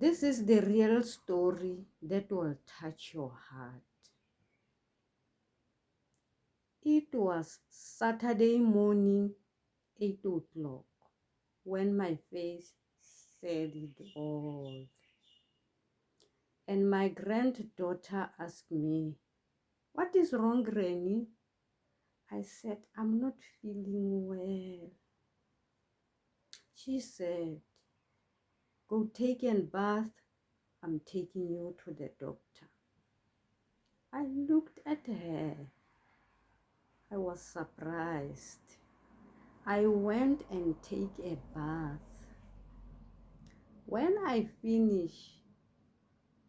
This is the real story that will touch your heart. It was Saturday morning, 8 o'clock, when my face said it all. And my granddaughter asked me, "What is wrong, Granny?" I said, "I'm not feeling well." She said, "Go take a bath. I'm taking you to the doctor." I looked at her. I was surprised. I went and take a bath. When I finished,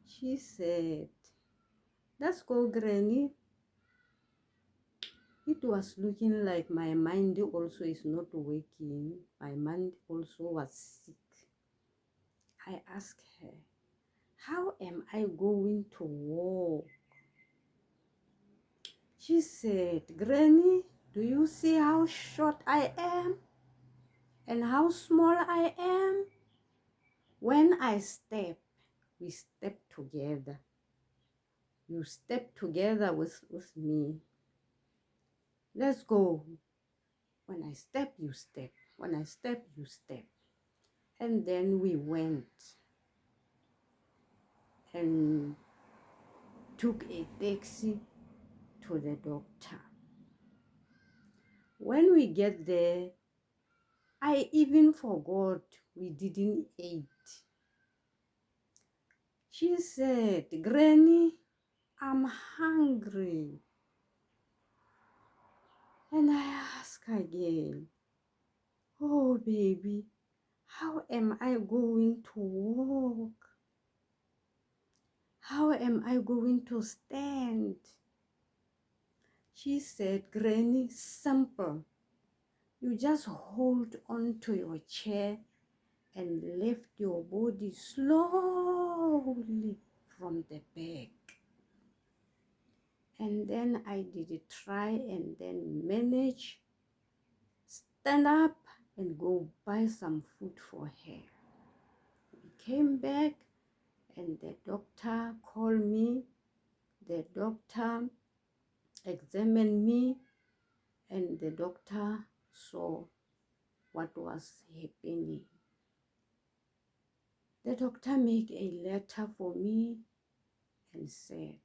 she said, "Let's go, Granny." It was looking like my mind also is not working. My mind also was sick. I asked her, "How am I going to walk?" She said, "Granny, do you see how short I am and how small I am? When I step, we step together. You step together with me. Let's go. When I step, you step. When I step, you step." And then we went and took a taxi to the doctor. When we get there, I even forgot we didn't eat. She said, "Granny, I'm hungry." And I asked again, "Oh, baby, how am I going to walk? How am I going to stand?" She said, "Granny, simple. You just hold on to your chair and lift your body slowly from the back." And then I did try and then manage, stand up and go buy some food for her. We came back and the doctor called me. The doctor examined me and the doctor saw what was happening. The doctor made a letter for me and said,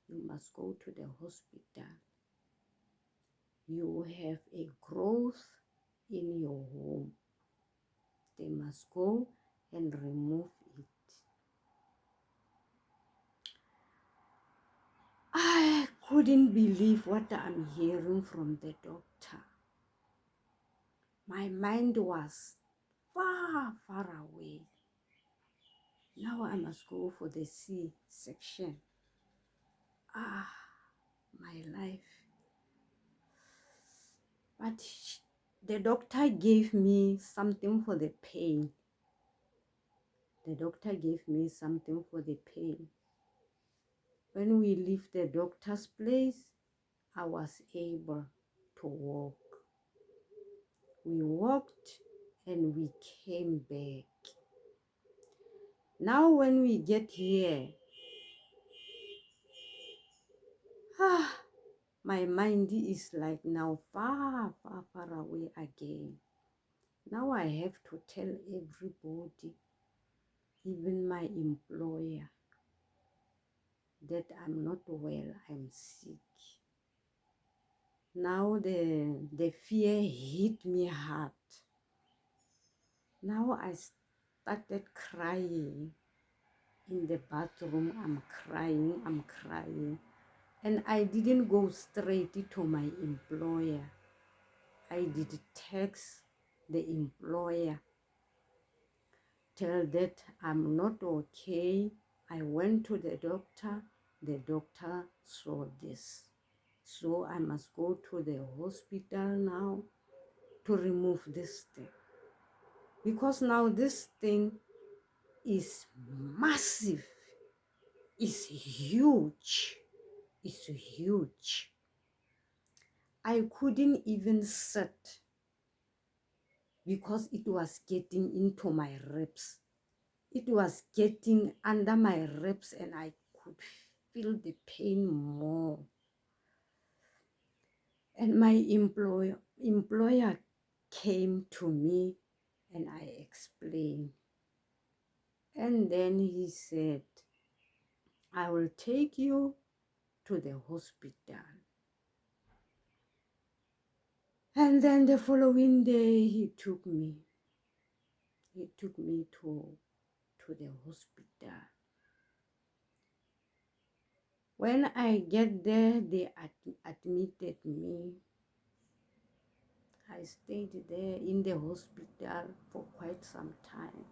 "You must go to the hospital. You have a growth in your womb. They must go and remove it." I couldn't believe what I'm hearing from the doctor. My mind was far, far away. Now I must go for the C-section. My life. But the doctor gave me something for the pain. The doctor gave me something for the pain. When we left the doctor's place, I was able to walk. We walked and we came back. Now when we get here, my mind is like now far, far, far away again. Now I have to tell everybody, even my employer, that I'm not well, I'm sick. Now the fear hit me hard. Now I started crying in the bathroom. I'm crying. And I didn't go straight to my employer. I did text the employer, tell that I'm not okay. I went to the doctor saw this. So I must go to the hospital now to remove this thing. Because now this thing is massive, it's huge, it's huge. I couldn't even sit because it was getting into my ribs. It was getting under my ribs and I could feel the pain more. And my employer came to me and I explained. And then he said, I will take you to the hospital. And then the following day he took me to the hospital. When I get there, they admitted me. I stayed there in the hospital for quite some time.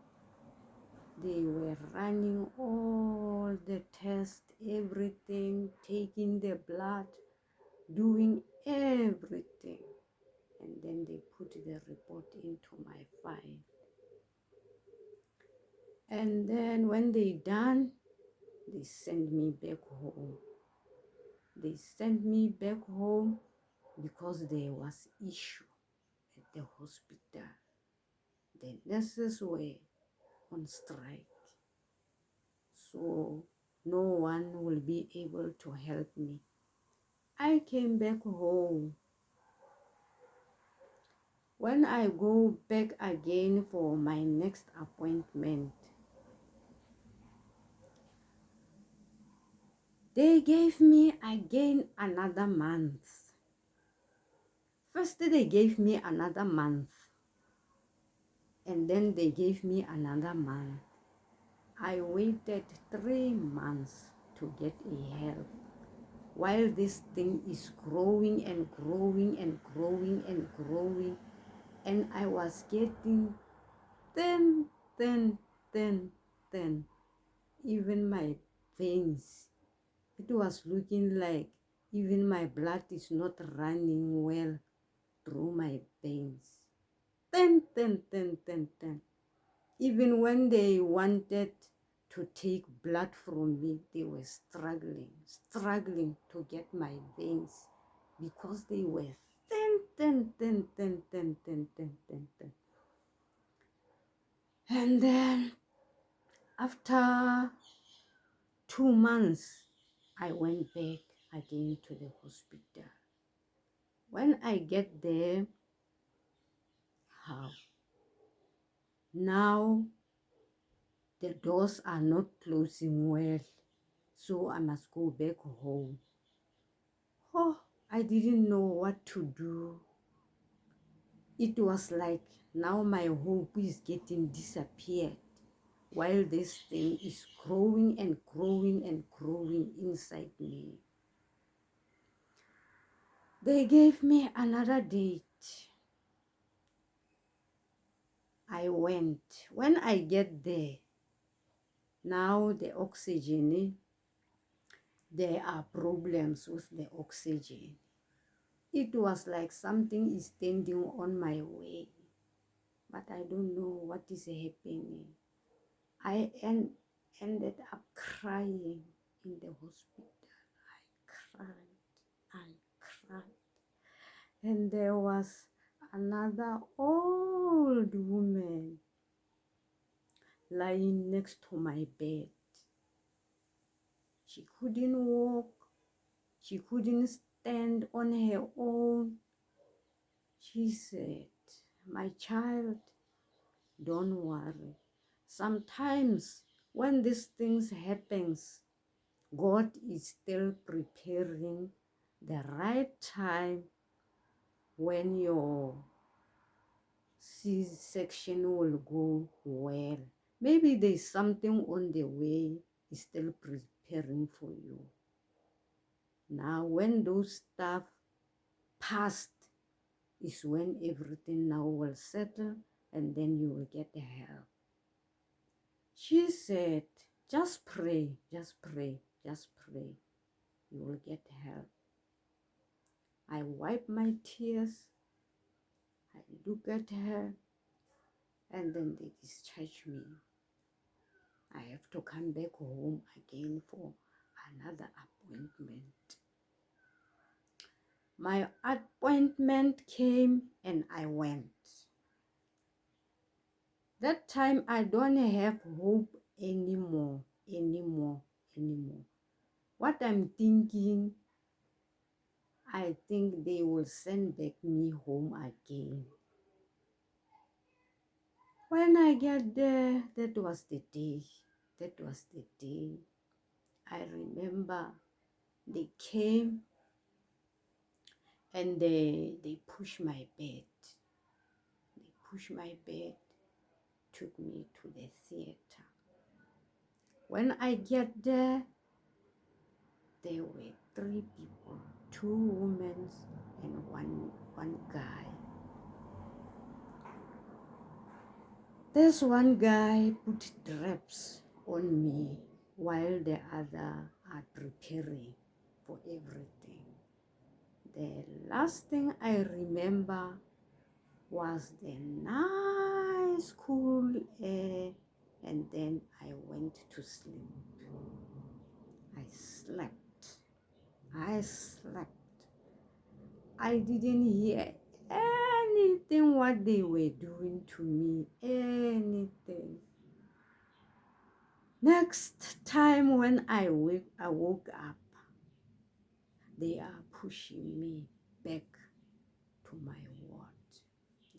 They were running all the tests, everything, taking the blood, doing everything. And then they put the report into my file. And then when they done, they sent me back home. They sent me back home because there was issue at the hospital. The nurses were on strike. So no one will be able to help me. I came back home. When I go back again for my next appointment, they gave me again another month. First they gave me another month, and then they gave me another month. I waited 3 months to get a help. While this thing is growing and growing and growing and growing, and I was getting thin, thin, thin, thin. Even my veins, it was looking like even my blood is not running well through my veins. Thin, thin, thin, thin, thin. Even when they wanted to take blood from me, they were struggling to get my veins because they were thin, thin, thin, thin, thin, thin, thin, thin, thin. And then after 2 months, I went back again to the hospital. When I get there, how? Now the doors are not closing well, so I must go back home. Oh, I didn't know what to do. It was like now my hope is getting disappeared while this thing is growing and growing and growing inside me. They gave me another date. I went. When I get there, now the oxygen, there are problems with the oxygen. It was like something is standing on my way, but I don't know what is happening. I ended up crying in the hospital. I cried. And there was another old woman lying next to my bed. She couldn't walk. She couldn't stand on her own. She said, my child, don't worry. Sometimes when these things happens, God is still preparing the right time when your C-section will go well. Maybe there's something on the way is still preparing for you. Now, when those stuff passed is when everything now will settle and then you will get the help. She said, just pray, just pray, just pray. You will get help. I wipe my tears. I look at her and then they discharge me. I have to come back home again for another appointment. My appointment came and I went. That time I don't have hope anymore. What I'm thinking, I think they will send back me home again. When I get there, that was the day. I remember they came and they pushed my bed. They pushed my bed, took me to the theater. When I get there, there were 3 people, 2 women and one guy. This one guy put traps on me while the other are preparing for everything. The last thing I remember was the nice cool air, and then I went to sleep. I slept. I didn't hear anything what they were doing to me, anything. Next time when I woke up, they are pushing me back to my ward.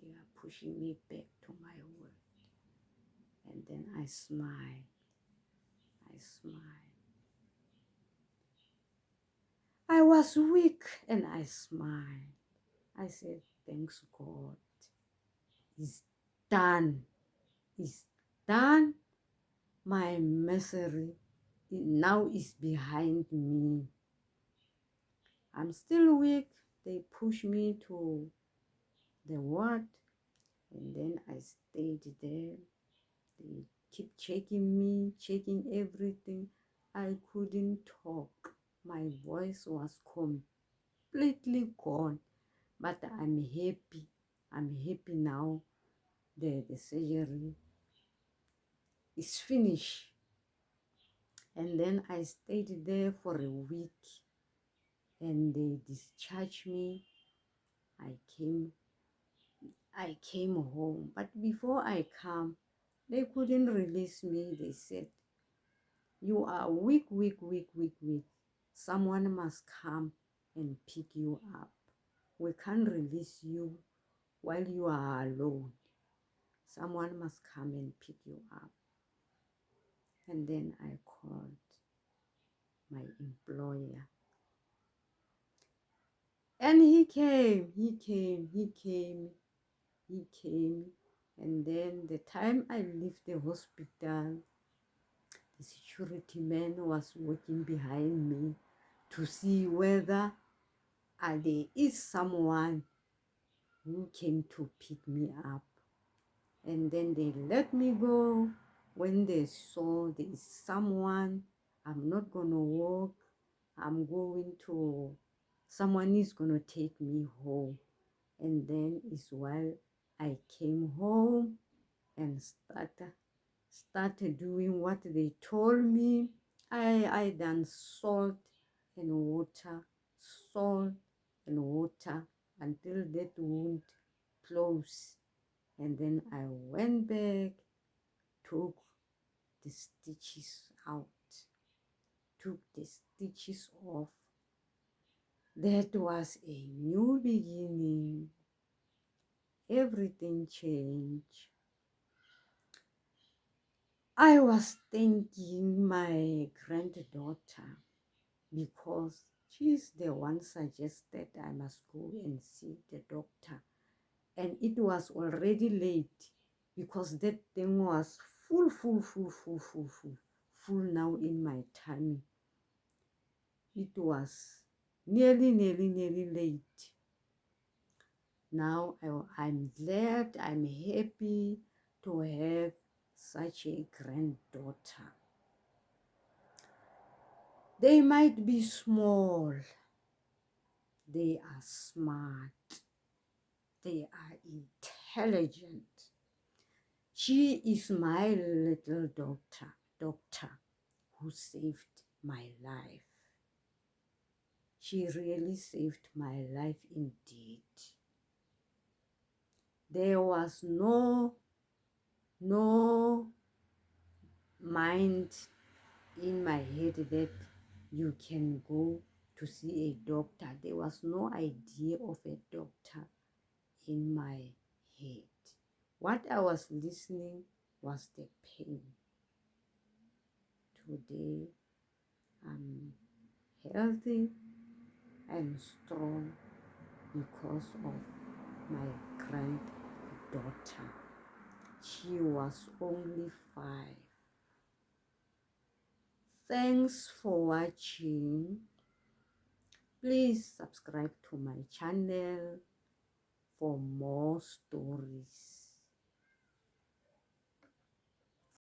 They are pushing me back to my ward. And then I smile. I was weak and I smiled. I said, thanks God. It's done. It's done. My misery now is behind me. I'm still weak. They push me to the ward, and then I stayed there. They keep checking me, checking everything. I couldn't talk. My voice was completely gone, but I'm happy. I'm happy now. The surgery is finished. And then I stayed there for a week, and they discharged me. I came home, but before I come, they couldn't release me. They said, you are weak. Someone must come and pick you up. We can't release you while you are alone. Someone must come and pick you up. And then I called my employer. And he came. And then the time I left the hospital, the security man was working behind me to see whether there is someone who came to pick me up. And then they let me go. When they saw there is someone, I'm not gonna walk, someone is gonna take me home. And then is while I came home and started doing what they told me. I done salt and water until that wound closed. And then I went back, took the stitches out, took the stitches off. That was a new beginning. Everything changed. I was thanking my granddaughter because she's the one suggested I must go and see the doctor. And it was already late because that thing was full now in my tummy. It was nearly late. Now I'm glad, I'm happy to have such a granddaughter. They might be small, they are smart, they are intelligent. She is my little doctor who saved my life. She really saved my life indeed. There was no no mind in my head that you can go to see a doctor. There was no idea of a doctor in my head. What I was listening was the pain. Today I'm healthy and strong because of my granddaughter. She was only 5. Thanks for watching. Please subscribe to my channel for more stories.